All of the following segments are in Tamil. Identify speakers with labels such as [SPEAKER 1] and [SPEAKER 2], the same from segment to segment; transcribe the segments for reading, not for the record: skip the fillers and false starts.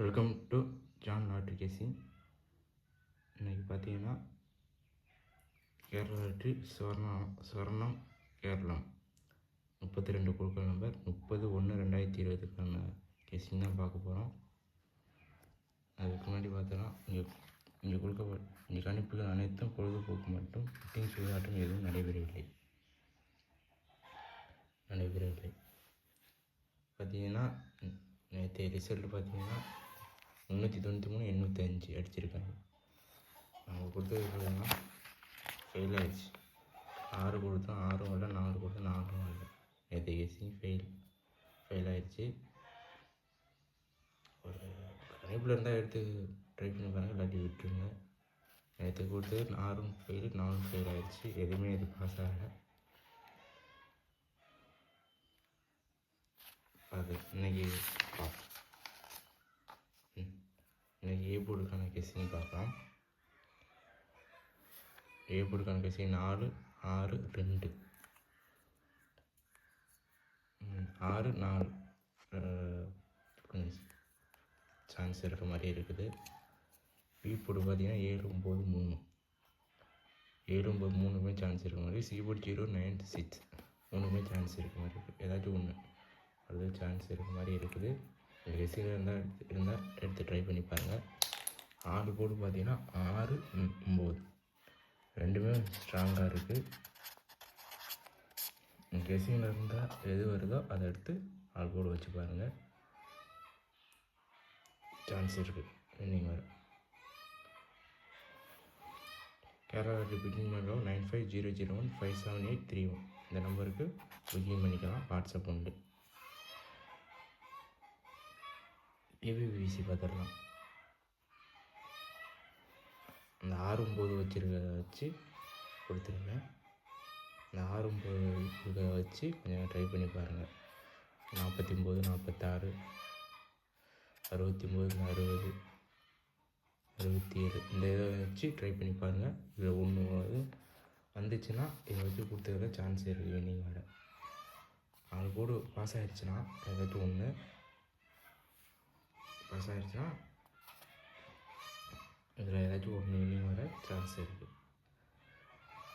[SPEAKER 1] வெல்கம் டு ஜான் லாட்ரி கேசிங். இன்றைக்கி பார்த்தீங்கன்னா கேரளா லாட்ரி ஸ்வர்ணம் கேரளம் 32 குழுக்கள் நம்பர் 30/1/2020க்கான கேசிங் தான் பார்க்க போகிறோம். அதுக்கு முன்னாடி பார்த்தோன்னா இங்கே கொடுக்க இங்கே கணிப்புகள் அனைத்தும் பொழுதுபோக்கு மட்டும் ஃபிட்டிங் சூதாட்டம் எதுவும் நடைபெறவில்லை. பார்த்தீங்கன்னா நேற்று ரிசல்ட் பார்த்தீங்கன்னா 393 805 அடிச்சிருக்காங்க. நம்ம கொடுத்ததுன்னா ஃபெயில் ஆகிடுச்சு. 6 கொடுத்தோம் 6 வரல, 4 கொடுத்தோம் 4 வரல. நேற்று கேசிங் ஃபெயில் ஆகிடுச்சு. ஒரு கணிப்பில் இருந்தால் எடுத்து ட்ரை பண்ணி பாருங்கள், இல்லாட்டி விட்டுருங்க. நேற்று கொடுத்தது 6 ஃபெயில் 4 ஃபெயில் ஆகிடுச்சு. எதுவுமே இது பாஸ் ஆகலை. அது இன்றைக்கி ஏ போர்டுக்கான கேசிங் பார்க்கலாம். ஏ போர்டுக்கான கேசிங் 4 6 2 6 4 சான்ஸ் இருக்க மாதிரி இருக்குது. பி போர்டு பார்த்தீங்கன்னா 7 9 3 7 9 3மே சான்ஸ் இருக்க மாதிரி. சி போர்டு 0 9 6 3மே சான்ஸ் இருக்க மாதிரி இருக்குது. ஏதாச்சும் ஒன்று அது சான்ஸ் இருக்க மாதிரி இருக்குது. ரெசில் இருந்தால் எடுத்து ட்ரை பண்ணி பாருங்கள். 6 போர்டு பார்த்தீங்கன்னா 6 9 ரெண்டுமே ஸ்ட்ராங்காக இருக்குது. கெஸிங்கில் இருந்தால் எது வருதோ அதை எடுத்து 6 போர்டு வச்சு பாருங்கள், சான்ஸ் இருக்குது வின்னிங் வர. கேரளா புக்கிங் பண்ணுறோம் 9500157831 இந்த நம்பருக்கு புக்கிங் பண்ணிக்கலாம். வாட்ஸ்அப் உண்டு. ஏபிபிசி பார்த்துடலாம். இந்த 6 9 வச்சு கொடுத்துருங்க. இந்த 6 9 வச்சு கொஞ்சம் ட்ரை பண்ணி பாருங்கள். 49 46 69 60 67 இந்த இதை வச்சு ட்ரை பண்ணி பாருங்கள். இதில் ஒன்று வந்துச்சுன்னா இதை வச்சு கொடுத்ததுல சான்ஸ் இருக்குது வின்னிங் வர. 4 போர்டு பாஸ் ஆகிடுச்சுன்னா ஏதாச்சும் ஒன்று பாஸ் ஆகிடுச்சுன்னா இதில் ஏதாச்சும் ஒன்று வின்னிங் வர சான்ஸ் இருக்குது.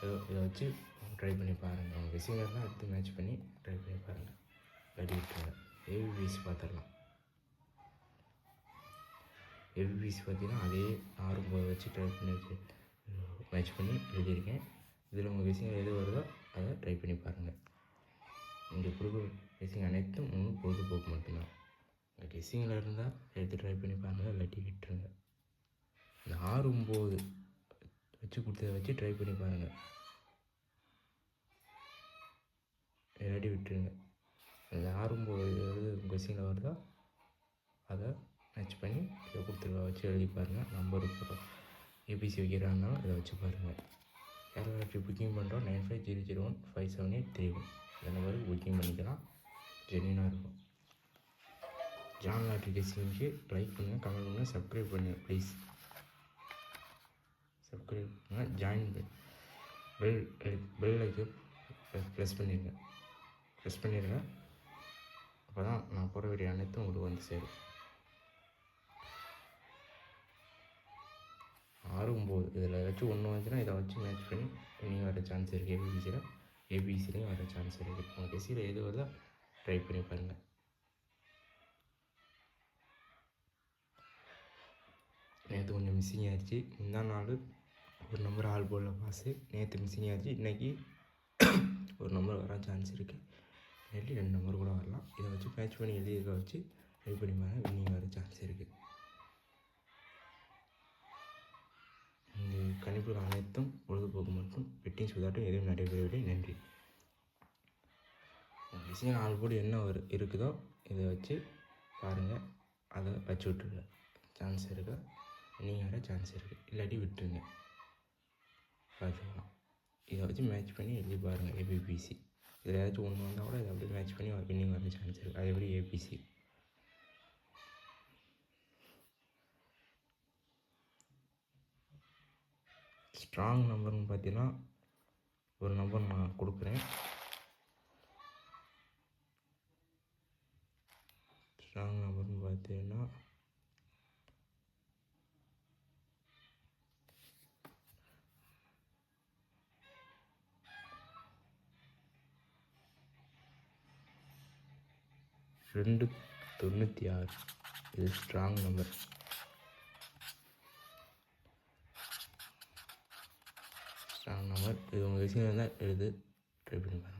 [SPEAKER 1] இதை வச்சு ட்ரை பண்ணி பாருங்கள். உங்கள் கெஸிங்கர்லாம் எடுத்து மேட்ச் பண்ணி ட்ரை பண்ணி பாருங்கள். விட்டுருங்க. ஏபிபிசி பார்த்துடலாம். ஏபிபிசி பார்த்தீங்கன்னா அதே 6 9 வச்சு ட்ரை பண்ணி மேட்ச் பண்ணி எழுதியிருக்கேன். இதில் உங்கள் கெஸிங்கர் எது வருதோ அதை ட்ரை பண்ணி பாருங்கள். இங்கே கொடுக்க கெஸிங் அனைத்தும் ஒன்றும் பொழுதுபோக்கு மட்டும்தான். உங்கள் கெஸிங்கில் இருந்தால் எடுத்து ட்ரை பண்ணி பாருங்கள், இல்லாட்டி விட்டுருங்க. இந்த 6 9 வச்சு கொடுத்ததை வச்சு ட்ரை பண்ணி பாருங்கள், இல்லாட்டி விட்டுருங்க. இந்த 6 9 எது உங்கள் கெஸிங்கில் வருதோ அதை மேட்ச் பண்ணி இதை கொடுத்துருவா வச்சு எழுதி பாருங்கள். நம்பர் ஏபிசி வைக்கிறாங்கனாலும் இதை வச்சு பாருங்கள். கேரளா லாட்ரி புக்கிங் பண்ணுறோம் 9500157831 இந்த நம்பருக்கு புக்கிங் பண்ணிக்கலாம். ஜென்யூனாக இருக்கும். ஜான் லாட்ரி கேசிங்க்கு லைக் பண்ணுங்கள், கமெண்ட் பண்ணுங்கள், சப்ஸ்கிரைப் பண்ணுங்கள் ப்ளீஸ். சப்ஸ்கிரைப் பண்ணுங்கள், ஜாயின் பெல் ஐக்கு ப்ரெஸ் பண்ணிடுங்க. அப்போ தான் நான் போகிற வீடியோ அனைத்தும் உங்களுக்கு வந்து சேரும். 6 9 இதில் ஏதாச்சும் ஒன்று வந்துச்சுன்னா இதை வச்சு மேட்ச் பண்ணி நீங்கள் வர சான்ஸ் இருக்குது. ஏபிசிலையும் வர சான்ஸ் இருக்குது. உங்கள் கெஸியில் எது வருதோ ட்ரை பண்ணி பாருங்கள். நேற்று கொஞ்சம் மிஸ்ஸிங் ஆகிடுச்சு. இந்த நாள் ஒரு நம்பர் ஆல் போர்டில் பாஸு. நேற்று மிஸ்ஸிங் ஆகிடுச்சு. இன்றைக்கி ஒரு நம்பர் வர சான்ஸ் இருக்குது. இல்லாட்டி 2 நம்பர் கூட வரலாம். இதை வச்சு மேட்ச் பண்ணி எழுதியிருக்க வச்சு ட்ரை பண்ணி பாருங்கள், வின்னிங் வர சான்ஸ் இருக்குது. இந்த கணிப்புகள் அனைத்தும் பொழுதுபோக்கு மற்றும் பெட்டிங் சூதாட்டம் எதுவும் நடைபெறவில்லை. நன்றி. விஷயம் 4 போர்டு என்ன இருக்குதோ இதை வச்சு பாருங்கள், அதை வச்சு விட்டுருங்க. சான்ஸ் இருக்கா நீங்கள் வர சான்ஸ் இருக்குது, இல்லாட்டி விட்டுருங்க. பார்த்துக்கலாம். இதை வச்சு மேட்ச் பண்ணி எழுதி பாருங்கள். ஏபிபிசி இதில் ஏதாச்சும் ஒன்று வந்தால் கூட இதை அப்படியே மேட்ச் பண்ணி வின்னிங் வர சான்ஸ் இருக்குது. அதேபடி ஏபிசி. ஸ்ட்ராங் நம்பர்னு பார்த்தீங்கன்னா ஒரு நம்பர் நான் கொடுக்குறேன். ஸ்ட்ராங் நம்பர்னு பார்த்தீங்கன்னா 296. இது ஸ்ட்ராங் நம்பர். இது உங்கள் விஷயம் தான் எழுது ட்ரை பண்ணி பாருங்கள்.